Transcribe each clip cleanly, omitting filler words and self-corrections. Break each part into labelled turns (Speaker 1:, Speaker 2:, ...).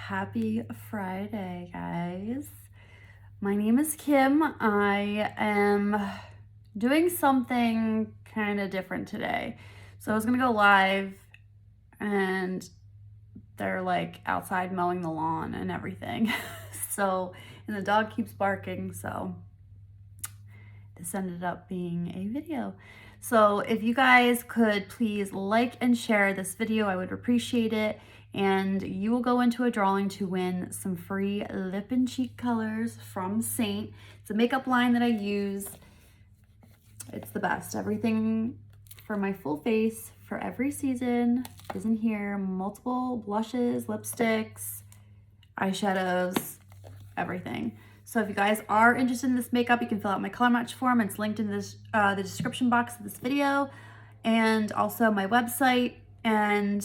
Speaker 1: Happy Friday, guys. My name is Kim. I am doing something kind of different today. So I was gonna go live and they're like outside mowing the lawn and everything. And the dog keeps barking, so this ended up being a video. So if you guys could please like and share this video, I would appreciate it. And you will go into a drawing to win some free lip and cheek colors from Seint. It's a makeup line that I use. It's the best. Everything for my full face for every season is in here. Multiple blushes, lipsticks, eyeshadows, everything. So if you guys are interested in this makeup, you can fill out my color match form. It's linked in this the description box of this video and also my website. And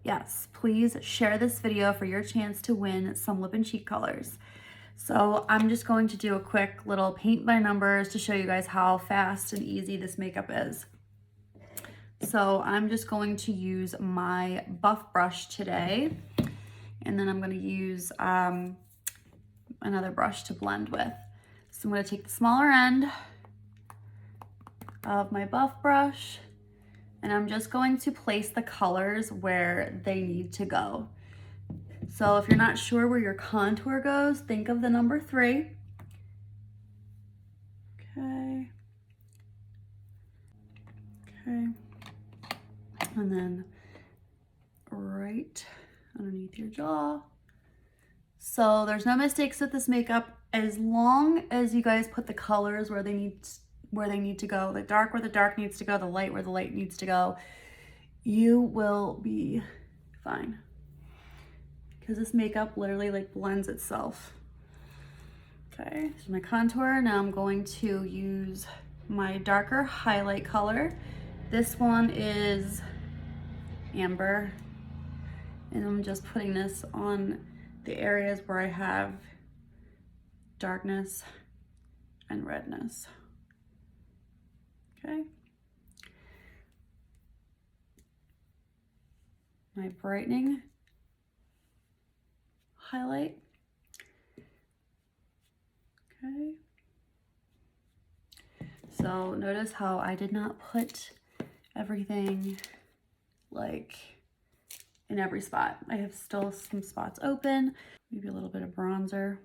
Speaker 1: yes, please share this video for your chance to win some lip and cheek colors. So I'm just going to do a quick little paint by numbers to show you guys how fast and easy this makeup is. So I'm just going to use my buff brush today, and then I'm going to use another brush to blend with. So I'm going to take the smaller end of my buff brush, and I'm just going to place the colors where they need to go. So if you're not sure where your contour goes, think of the number 3. Okay. Okay. And then right underneath your jaw. So there's no mistakes with this makeup as long as you guys put the colors where they need to go. The dark where the dark needs to go, the light where the light needs to go. You will be fine. Because this makeup literally like blends itself. Okay, so my contour. Now I'm going to use my darker highlight color. This one is Amber. And I'm just putting this on the areas where I have darkness and redness. Okay. My brightening highlight. Okay. So notice how I did not put everything like in every spot. I have still some spots open, maybe a little bit of bronzer.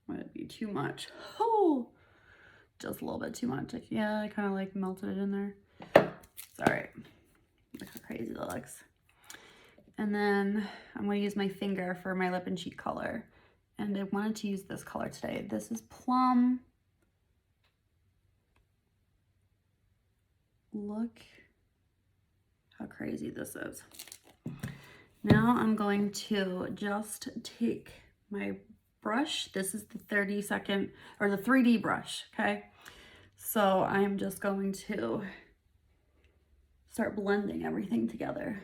Speaker 1: Might be too much. Oh, just a little bit too much. Yeah, I kind of like melted it in there. It's all right. Look how crazy that looks. And then I'm going to use my finger for my lip and cheek color. And I wanted to use this color today. This is Plum. Look how crazy this is. Now I'm going to just take my brush. This is the 30-second or the 3D brush, okay? So I'm just going to start blending everything together.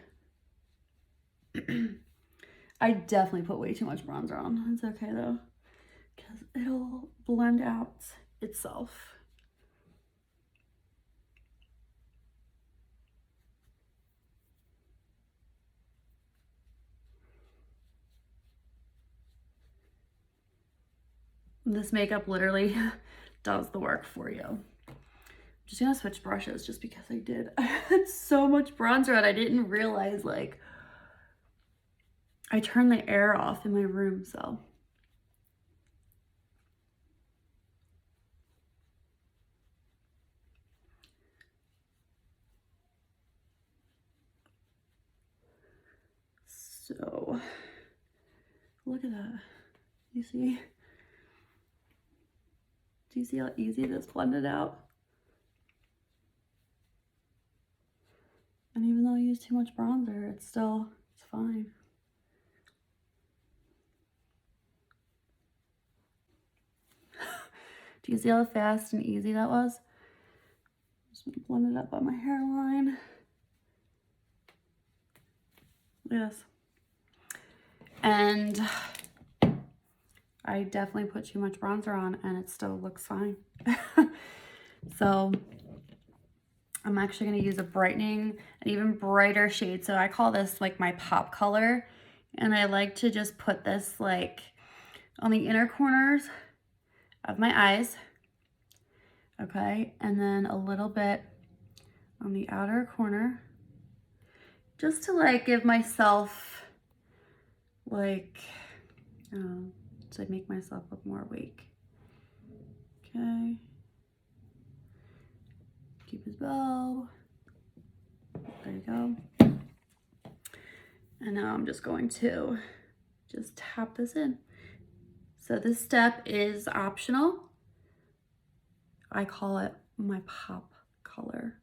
Speaker 1: I definitely put way too much bronzer on. It's okay though, because it'll blend out itself. This makeup literally does the work for you. I'm just gonna switch brushes just because I did. I had so much bronzer on, I didn't realize, like, I turned the air off in my room, so. So, look at that. You see? Do you see how easy this blended out? And even though I use too much bronzer, it's fine. Do you see how fast and easy that was? Just gonna blend it up on my hairline. Yes. And I definitely put too much bronzer on and it still looks fine. So I'm actually going to use a brightening, an even brighter shade. So I call this like my pop color. And I like to just put this like on the inner corners of my eyes. Okay, and then a little bit on the outer corner. Just to like give myself like, to make myself look more awake. Okay. Keep his bow. There you go. And now I'm just going to just tap this in. So this step is optional. I call it my pop color.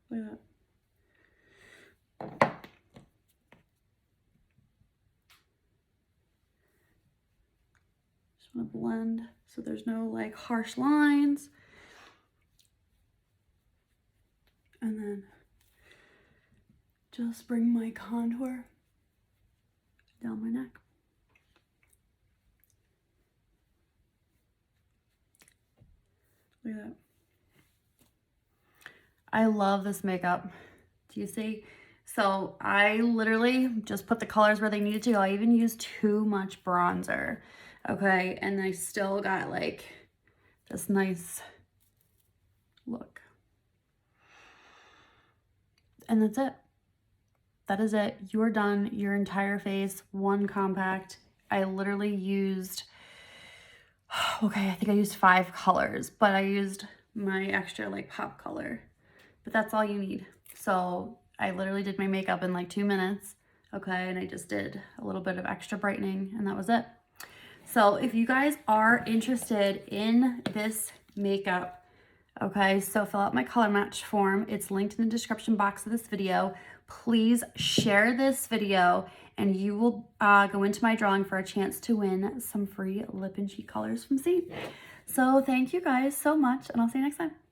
Speaker 1: Look at that. Just want to blend so there's no like harsh lines. And then just bring my contour down my neck. Look at that. I love this makeup. Do you see? So I literally just put the colors where they needed to go. I even used too much bronzer. Okay, and I still got like this nice look. And that's it. That is it. You're done. Your entire face, one compact. I literally used, okay, I think I used 5 colors, but I used my extra like pop color. But that's all you need. So I literally did my makeup in like 2 minutes. Okay, and I just did a little bit of extra brightening and that was it. So if you guys are interested in this makeup, okay, so fill out my color match form. It's linked in the description box of this video. Please share this video and you will go into my drawing for a chance to win some free lip and cheek colors from Seint. So thank you guys so much and I'll see you next time.